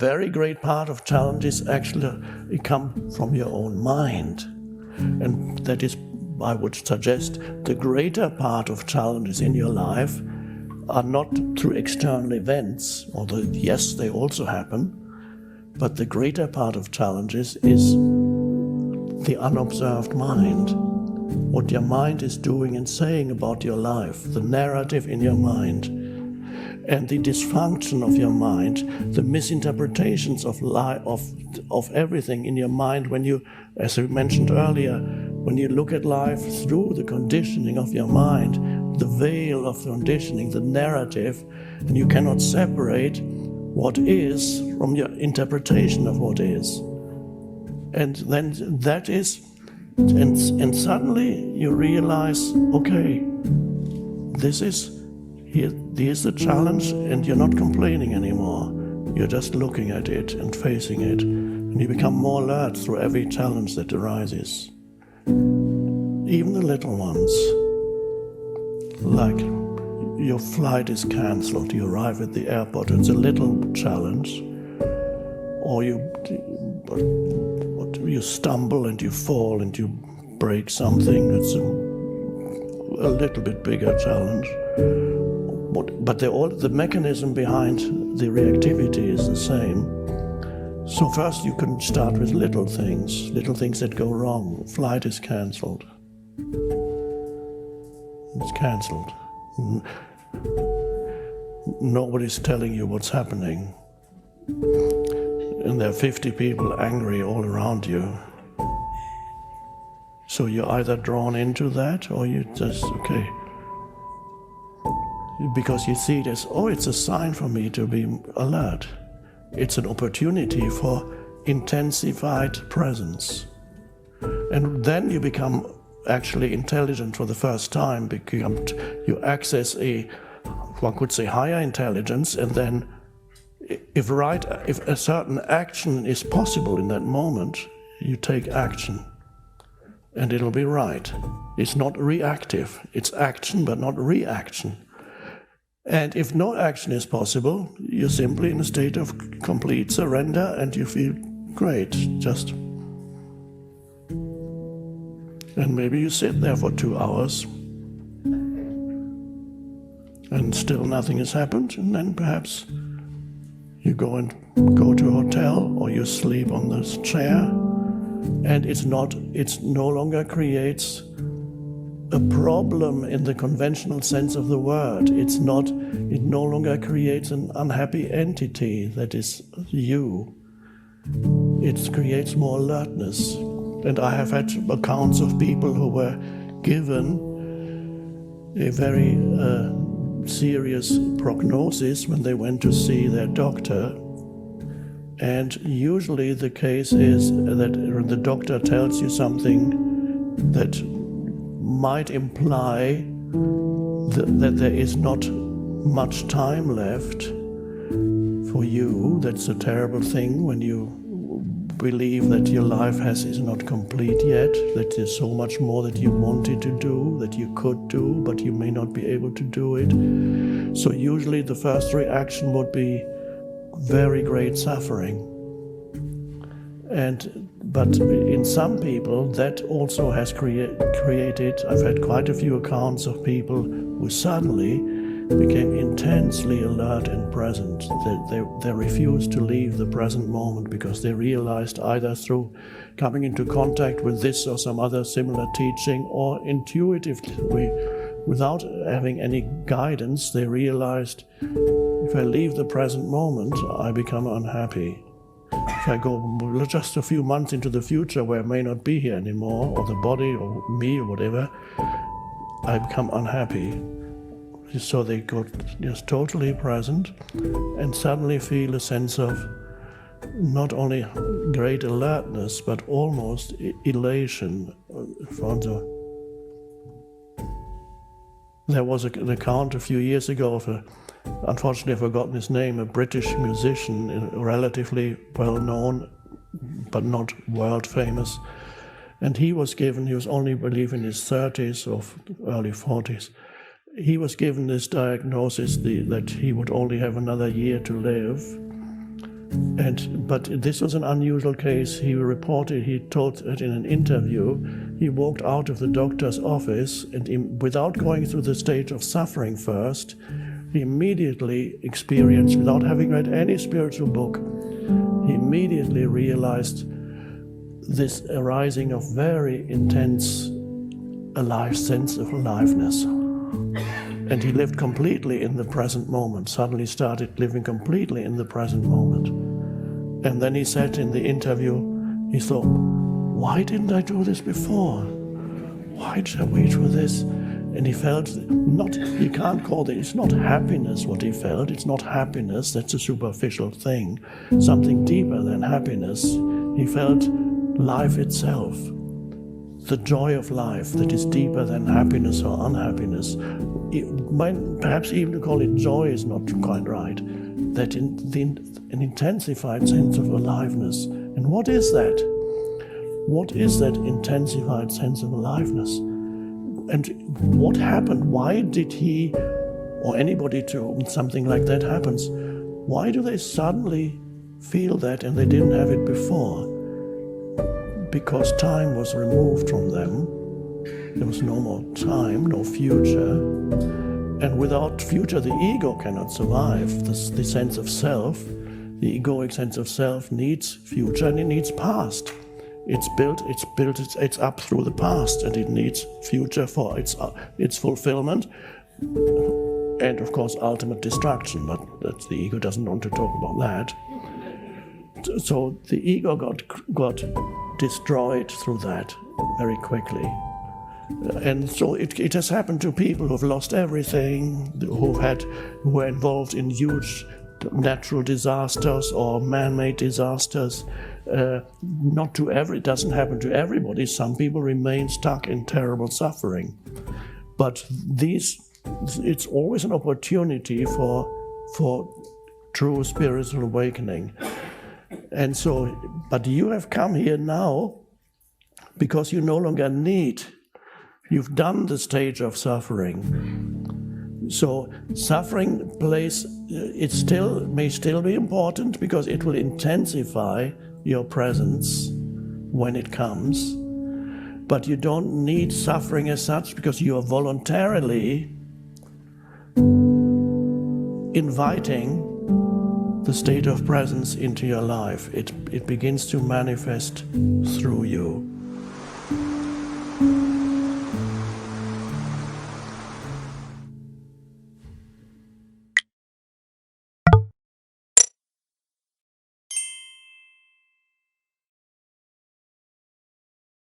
very great part of challenges actually come from your own mind. And that is, I would suggest, the greater part of challenges in your life are not through external events, although yes, they also happen, but the greater part of challenges is the unobserved mind. What your mind is doing and saying about your life, the narrative in your mind, and the dysfunction of your mind, the misinterpretations of everything in your mind when you, as I mentioned earlier, when you look at life through the conditioning of your mind, the veil of the conditioning, the narrative, and you cannot separate what is from your interpretation of what is. And then that is, and suddenly you realize, okay, here's the challenge, and you're not complaining anymore. You're just looking at it and facing it, and you become more alert through every challenge that arises. Even the little ones, like your flight is cancelled, you arrive at the airport, it's a little challenge, or you stumble and you fall and you break something, it's a little bit bigger challenge. But the mechanism behind the reactivity is the same. So first you can start with little things that go wrong. Flight is cancelled. It's cancelled. Nobody's telling you what's happening. And there are 50 people angry all around you. So you're either drawn into that or you just, okay. Because you see it as, oh, it's a sign for me to be alert. It's an opportunity for intensified presence. And then you become actually intelligent for the first time, because you access one could say, higher intelligence, and then if a certain action is possible in that moment, you take action. And it'll be right. It's not reactive. It's action, but not reaction. And if no action is possible, you're simply in a state of complete surrender and you feel great, just. And maybe you sit there for 2 hours and still nothing has happened, and then perhaps you go to a hotel or you sleep on this chair, and it no longer creates a problem in the conventional sense of the word. It no longer creates an unhappy entity that is you. It creates more alertness. And I have had accounts of people who were given a very serious prognosis when they went to see their doctor. And usually the case is that the doctor tells you something that might imply that there is not much time left for you. That's a terrible thing when you believe that your life is not complete yet, that there's so much more that you wanted to do, that you could do, but you may not be able to do it. So usually the first reaction would be very great suffering. But in some people, that also has created, I've had quite a few accounts of people who suddenly became intensely alert and present. They refused to leave the present moment because they realized, either through coming into contact with this or some other similar teaching, or intuitively, without having any guidance, they realized, if I leave the present moment, I become unhappy. If I go just a few months into the future where I may not be here anymore, or the body or me or whatever, I become unhappy. So they got just totally present and suddenly feel a sense of not only great alertness, but almost elation. There was an account a few years ago of unfortunately I've forgotten his name, a British musician, relatively well known, but not world famous. And he was only, I believe, in his 30s or early 40s. He was given this diagnosis that he would only have another year to live. But this was an unusual case. He told that in an interview, he walked out of the doctor's office and without going through the stage of suffering first, he immediately experienced, without having read any spiritual book, he immediately realized this arising of very intense sense of aliveness. And he lived completely in the present moment, suddenly started living completely in the present moment. And then he said in the interview, he thought, why didn't I do this before? Why did I wait for this? And he felt he can't call it, it's not happiness what he felt, it's not happiness, that's a superficial thing, something deeper than happiness. He felt life itself, the joy of life that is deeper than happiness or unhappiness. Perhaps even to call it joy is not quite right. That an intensified sense of aliveness. And what is that? What is that intensified sense of aliveness? And what happened? Why did he, or anybody to whom something like that happens, why do they suddenly feel that and they didn't have it before? Because time was removed from them. There was no more time, no future. And without future, the ego cannot survive. The sense of self, the egoic sense of self needs future and it needs past. It's up through the past and it needs future for its fulfillment and of course ultimate destruction, but the ego doesn't want to talk about that. So the ego got destroyed through that very quickly. And so it has happened to people who have lost everything, who were involved in huge natural disasters or man-made disasters. It doesn't happen to everybody. Some people remain stuck in terrible suffering. But it's always an opportunity for true spiritual awakening. And so, but you have come here now because you no longer need. You've done the stage of suffering. So suffering may still be important because it will intensify your presence when it comes. But you don't need suffering as such because you are voluntarily inviting the state of presence into your life. It begins to manifest through you.